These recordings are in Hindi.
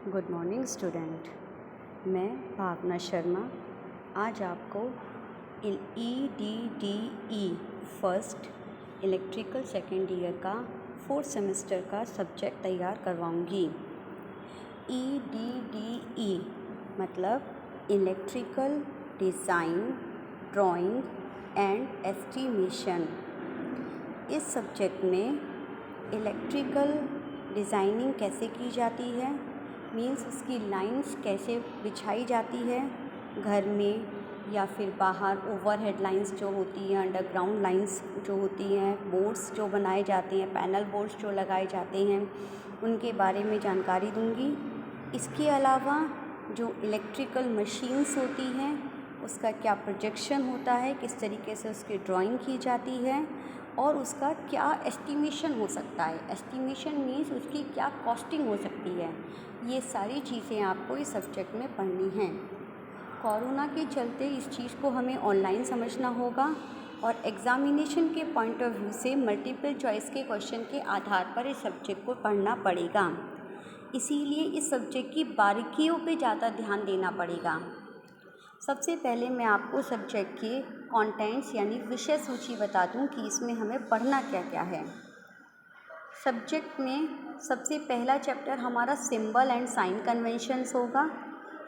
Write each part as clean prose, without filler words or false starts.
Good morning student. मैं भावना शर्मा आज आपको EDDE first electrical second year का फोर्थ सेमेस्टर का सब्जेक्ट तैयार करवाऊंगी। EDDE मतलब electrical design, drawing and estimation. इस सब्जेक्ट में इलेक्ट्रिकल डिज़ाइनिंग कैसे की जाती है, मीन्स उसकी लाइंस कैसे बिछाई जाती है घर में या फिर बाहर, ओवरहेड लाइंस जो होती हैं, अंडरग्राउंड लाइंस जो होती हैं, बोर्ड्स जो बनाए जाते हैं, पैनल बोर्ड्स जो लगाए जाते हैं, उनके बारे में जानकारी दूंगी। इसके अलावा जो इलेक्ट्रिकल मशीन्स होती हैं उसका क्या प्रोजेक्शन होता है, किस तरीके से उसकी ड्राइंग की जाती है और उसका क्या एस्टीमेशन हो सकता है। एस्टीमेशन मीन्स उसकी क्या कॉस्टिंग हो सकती है। ये सारी चीज़ें आपको इस सब्जेक्ट में पढ़नी हैं। कोरोना के चलते इस चीज़ को हमें ऑनलाइन समझना होगा और एग्ज़ामिनेशन के पॉइंट ऑफ व्यू से मल्टीपल चॉइस के क्वेश्चन के आधार पर इस सब्जेक्ट को पढ़ना पड़ेगा। इसीलिए इस सब्जेक्ट की बारीकियों पे ज़्यादा ध्यान देना पड़ेगा। सबसे पहले मैं आपको सब्जेक्ट के कंटेंट्स यानी विषय सूची बता दूं कि इसमें हमें पढ़ना क्या क्या है। सब्जेक्ट में सबसे पहला चैप्टर हमारा सिंबल एंड साइन कन्वेंशंस होगा,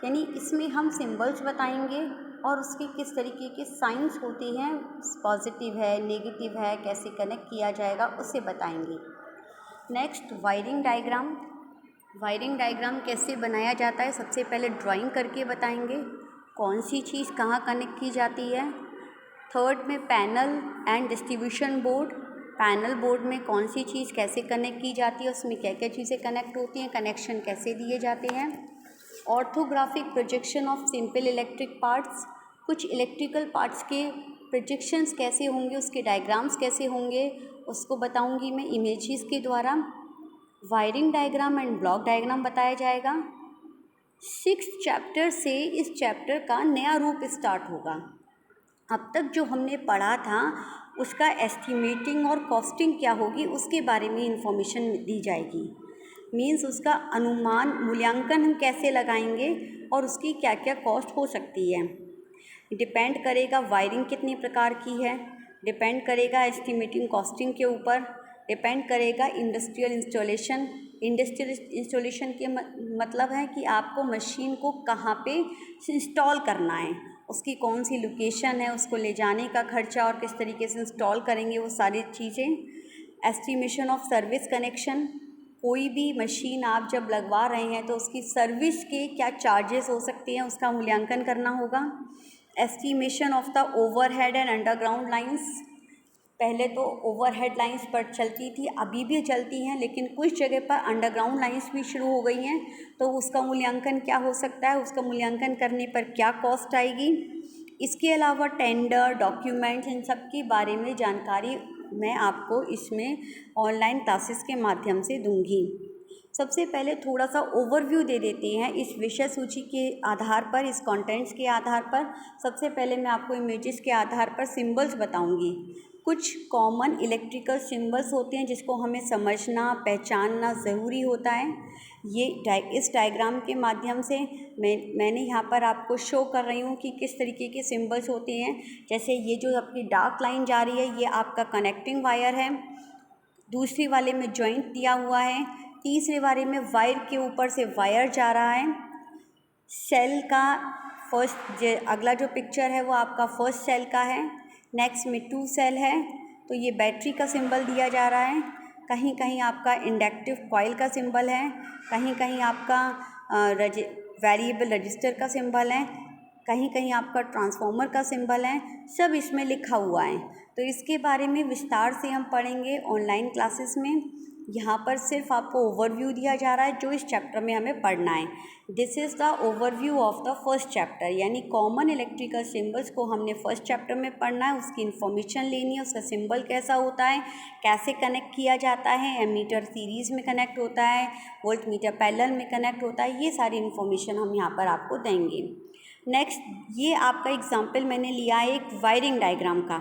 यानी इसमें हम सिंबल्स बताएंगे और उसके किस तरीके के साइंस होते हैं, पॉजिटिव है, नेगेटिव है, कैसे कनेक्ट किया जाएगा उसे बताएंगे। Next wiring diagram. Wiring diagram कैसे बनाया जाता है सबसे पहले ड्राइंग करके बताएंगे, कौन सी चीज़ कहाँ कनेक्ट की जाती है। थर्ड में panel and distribution board. Panel board में कौन सी चीज़ कैसे कनेक्ट की जाती है, उसमें क्या क्या चीज़ें कनेक्ट होती हैं, कनेक्शन कैसे दिए जाते हैं। Orthographic projection of simple electric parts. कुछ इलेक्ट्रिकल पार्ट्स के प्रोजेक्शंस कैसे होंगे, उसके डायग्राम्स कैसे होंगे उसको बताऊंगी मैं इमेजेस के द्वारा। Wiring diagram and block diagram बताया जाएगा। 6th चैप्टर से इस चैप्टर का नया रूप स्टार्ट होगा। अब तक जो हमने पढ़ा था उसका एस्टिमेटिंग और कॉस्टिंग क्या होगी उसके बारे में इंफॉर्मेशन दी जाएगी। मीन्स उसका अनुमान, मूल्यांकन हम कैसे लगाएंगे और उसकी क्या क्या कॉस्ट हो सकती है। डिपेंड करेगा वायरिंग कितने प्रकार की है, डिपेंड करेगा एस्टिमेटिंग कॉस्टिंग के ऊपर, डिपेंड करेगा इंडस्ट्रियल इंस्टॉलेशन। इंडस्ट्रियल इंस्टॉलेशन के मतलब है कि आपको मशीन को कहाँ पे इंस्टॉल करना है, उसकी कौन सी लोकेशन है, उसको ले जाने का खर्चा और किस तरीके से इंस्टॉल करेंगे वो सारी चीज़ें। Estimation of service connection. कोई भी मशीन आप जब लगवा रहे हैं तो उसकी सर्विस के क्या चार्जेस हो सकते हैं उसका मूल्यांकन करना होगा। Estimation of the overhead and underground lines. पहले तो ओवरहेड लाइंस पर चलती थी, अभी भी चलती हैं, लेकिन कुछ जगह पर अंडरग्राउंड लाइंस भी शुरू हो गई हैं, तो उसका मूल्यांकन क्या हो सकता है, उसका मूल्यांकन करने पर क्या कॉस्ट आएगी। इसके अलावा टेंडर, डॉक्यूमेंट्स, इन सब के बारे में जानकारी मैं आपको इसमें ऑनलाइन क्लासेस के माध्यम से दूंगी। सबसे पहले थोड़ा सा ओवरव्यू दे देते हैं इस विषय सूची के आधार पर, इस कंटेंट्स के आधार पर। सबसे पहले मैं आपको इमेजेस के आधार पर सिंबल्स बताऊंगी। कुछ कॉमन इलेक्ट्रिकल सिंबल्स होते हैं जिसको हमें समझना, पहचानना ज़रूरी होता है। ये इस डायग्राम के माध्यम से मैंने यहाँ पर आपको शो कर रही हूँ कि किस तरीके के सिंबल्स होते हैं। जैसे ये जो अपनी डार्क लाइन जा रही है ये आपका कनेक्टिंग वायर है, दूसरी वाले में जॉइंट दिया हुआ है, तीसरे वाले में वायर के ऊपर से वायर जा रहा है। सेल का फर्स्ट अगला जो पिक्चर है वो आपका फर्स्ट सेल का है, नेक्स्ट में 2 सेल है, तो ये बैटरी का सिंबल दिया जा रहा है। कहीं कहीं आपका इंडक्टिव कॉइल का सिंबल है, कहीं कहीं आपका वेरिएबल रजिस्टर का सिंबल है, कहीं कहीं आपका ट्रांसफार्मर का सिंबल है, सब इसमें लिखा हुआ है। तो इसके बारे में विस्तार से हम पढ़ेंगे ऑनलाइन क्लासेस में। यहाँ पर सिर्फ आपको ओवरव्यू दिया जा रहा है जो इस चैप्टर में हमें पढ़ना है। This is the overview of the first chapter, यानी कॉमन इलेक्ट्रिकल सिंबल्स को हमने फर्स्ट चैप्टर में पढ़ना है, उसकी इन्फॉर्मेशन लेनी है, उसका सिंबल कैसा होता है, कैसे कनेक्ट किया जाता है, एमीटर सीरीज़ में कनेक्ट होता है, वोल्ट मीटर पैरेलल में कनेक्ट होता है, ये सारी इन्फॉर्मेशन हम यहाँ पर आपको देंगे। नेक्स्ट, ये आपका एग्जाम्पल मैंने लिया है एक वायरिंग डायग्राम का।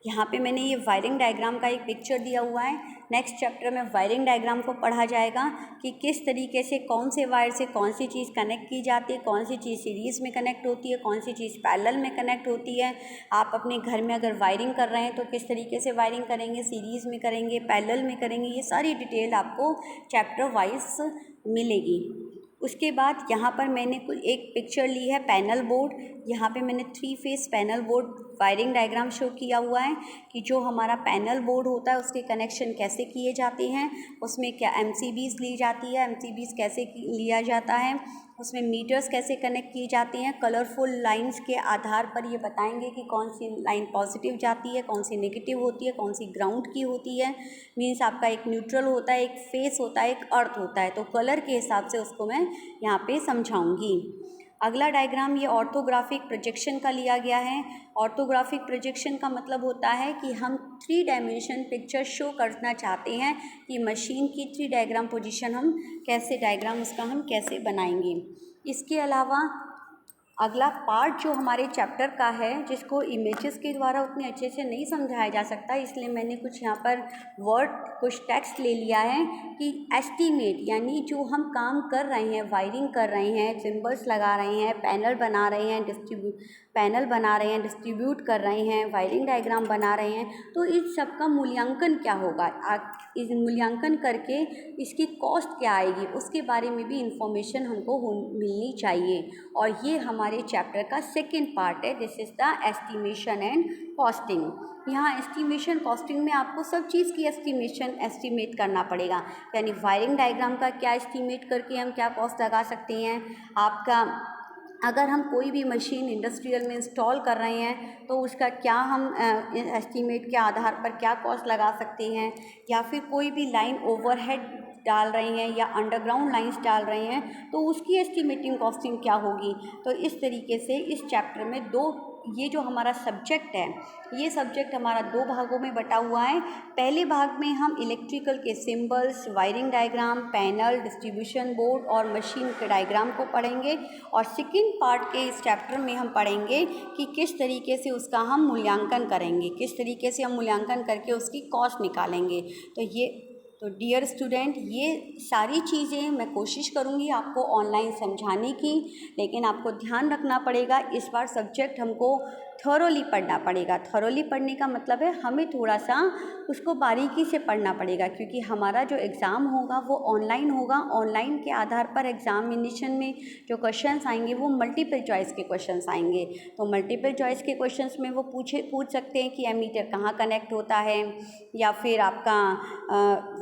यहाँ पे मैंने ये वायरिंग डायग्राम का एक पिक्चर दिया हुआ है। नेक्स्ट चैप्टर में वायरिंग डायग्राम को पढ़ा जाएगा कि किस तरीके से कौन से वायर से कौन सी चीज़ कनेक्ट की जाती है, कौन सी चीज़ सीरीज़ में कनेक्ट होती है, कौन सी चीज़ पैरेलल में कनेक्ट होती है। आप अपने घर में अगर वायरिंग कर रहे हैं तो किस तरीके से वायरिंग करेंगे, सीरीज़ में करेंगे, पैरेलल में करेंगे, ये सारी डिटेल आपको चैप्टर वाइज मिलेगी। उसके बाद यहाँ पर मैंने एक पिक्चर ली है पैनल बोर्ड। यहाँ पे मैंने 3 face panel board wiring diagram show किया हुआ है कि जो हमारा पैनल बोर्ड होता है उसके कनेक्शन कैसे किए जाते हैं, उसमें क्या MCBs ली जाती है, MCBs कैसे लिया जाता है, उसमें मीटर्स कैसे कनेक्ट किए जाते हैं। कलरफुल लाइंस के आधार पर ये बताएंगे कि कौन सी लाइन पॉजिटिव जाती है, कौन सी नेगेटिव होती है, कौन सी ग्राउंड की होती है। मीन्स आपका एक न्यूट्रल होता है, एक फेस होता है, एक अर्थ होता है, तो कलर के हिसाब से उसको मैं यहाँ पे समझाऊंगी। अगला डायग्राम ये ऑर्थोग्राफिक प्रोजेक्शन का लिया गया है। ऑर्थोग्राफिक प्रोजेक्शन का मतलब होता है कि हम 3 डायमेंशन पिक्चर शो करना चाहते हैं कि मशीन की 3 डायग्राम पोजीशन हम कैसे, डायग्राम उसका हम कैसे बनाएंगे। इसके अलावा अगला पार्ट जो हमारे चैप्टर का है, जिसको इमेजेस के द्वारा उतने अच्छे से नहीं समझाया जा सकता, इसलिए मैंने कुछ यहाँ पर वर्ड, कुछ टेक्स्ट ले लिया है कि एस्टीमेट, यानी जो हम काम कर रहे हैं, वायरिंग कर रहे हैं, सिंबल्स लगा रहे हैं, पैनल बना रहे हैं, डिस्ट्रीब्यूट कर रहे हैं, वायरिंग डायग्राम बना रहे हैं, तो इस सब का मूल्यांकन क्या होगा, इस मूल्यांकन करके इसकी कॉस्ट क्या आएगी, उसके बारे में भी इंफॉर्मेशन हमको मिलनी चाहिए। और ये हमारे चैप्टर का सेकेंड पार्ट है। This is the estimation and costing. यहाँ एस्टिमेशन कॉस्टिंग में आपको सब चीज़ की एस्टिमेट करना पड़ेगा, यानी वायरिंग डायग्राम का क्या एस्टिमेट करके हम क्या कॉस्ट लगा सकते हैं। आपका अगर हम कोई भी मशीन इंडस्ट्रियल में इंस्टॉल कर रहे हैं तो उसका क्या हम एस्टीमेट के आधार पर क्या कॉस्ट लगा सकते हैं, या फिर कोई भी लाइन ओवरहेड डाल रहे हैं या अंडरग्राउंड लाइंस डाल रहे हैं तो उसकी एस्टिमेटिंग कॉस्टिंग क्या होगी। तो इस तरीके से इस चैप्टर में ये जो हमारा सब्जेक्ट है, ये सब्जेक्ट हमारा 2 भागों में बटा हुआ है। पहले भाग में हम इलेक्ट्रिकल के symbols, wiring diagram, panel, distribution board और मशीन के डायग्राम को पढ़ेंगे, और सेकेंड पार्ट के इस चैप्टर में हम पढ़ेंगे कि किस तरीके से उसका हम मूल्यांकन करेंगे, किस तरीके से हम मूल्यांकन करके उसकी कॉस्ट निकालेंगे। तो डियर स्टूडेंट, ये सारी चीज़ें मैं कोशिश करूँगी आपको ऑनलाइन समझाने की, लेकिन आपको ध्यान रखना पड़ेगा इस बार सब्जेक्ट हमको थॉरोली पढ़ना पड़ेगा। थॉरोली पढ़ने का मतलब है हमें थोड़ा सा उसको बारीकी से पढ़ना पड़ेगा, क्योंकि हमारा जो एग्ज़ाम होगा वो ऑनलाइन होगा। ऑनलाइन के आधार पर एग्ज़ामिनेशन में जो क्वेश्चंस आएंगे वो मल्टीपल चॉइस के क्वेश्चंस आएंगे। तो मल्टीपल चॉइस के क्वेश्चंस में वो पूछ सकते हैं कि एमीटर कहाँ कनेक्ट होता है, या फिर आपका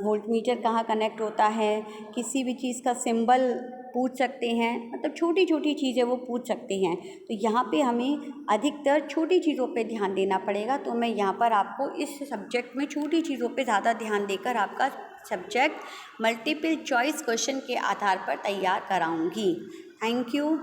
वोल्टमीटर कहाँ कनेक्ट होता है, किसी भी चीज़ का सिंबल पूछ सकते हैं, मतलब छोटी छोटी चीज़ें वो पूछ सकते हैं। तो यहाँ पे हमें अधिकतर छोटी चीज़ों पे ध्यान देना पड़ेगा। तो मैं यहाँ पर आपको इस सब्जेक्ट में छोटी चीज़ों पे ज़्यादा ध्यान देकर आपका सब्जेक्ट मल्टीपल चॉइस क्वेश्चन के आधार पर तैयार कराऊंगी। Thank you.